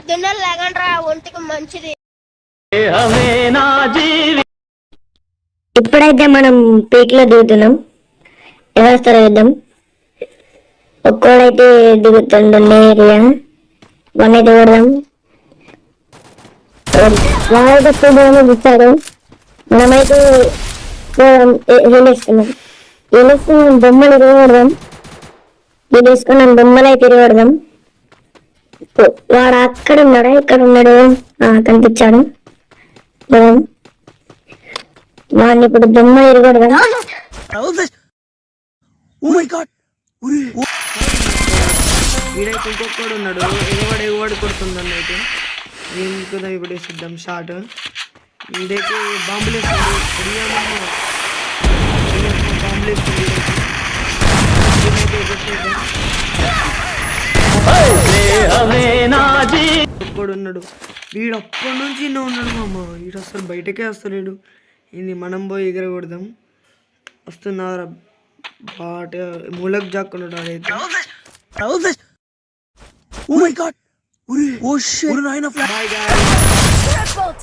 గిన్నెలు లేకండ్రా ఒంటికి మంచిది. ఇప్పుడైతే మనం పీక్ లో దిగుతున్నాం. ఎవరు వస్తారో చూద్దాం. ఒక్కోడైతే దిగుతుండ ఏరియా వన్ అయితే కొడదాం. వాళ్ళైతే చూస్తారు. మనమైతే వెళ్ళేస్తున్నాం. బొమ్మలు తిరగడదాం. తీసుకున్నాం బొమ్మలు అయితే తిరగడదాం. వాడు అక్కడ ఉన్నాడా ఇక్కడ ఉన్నాడు కనిపించాడు. వాడిని ఇప్పుడు బొమ్మ తిరగడదాం. వీడైతే ఇంకొకడు ఉన్నాడు. ఎగవాడు కొడుతుందని అయితే నేను ఇప్పుడు వేసిద్దాం షార్ట్. వీడైతే బాంబులు వేస్తుంది. బాంబులు వేస్తుంది. ఒక్కడు ఉన్నాడు. వీడు అప్పటి నుంచి ఉన్నాడు మామ. వీడు అసలు బయటకే వస్తలేడు. ఇది మనం పోయి ఎగరకూడదాం. వస్తున్నారా బాట మూలకు జాక్కున్నాడు. ఆడైతే Oh my god! Bye guys!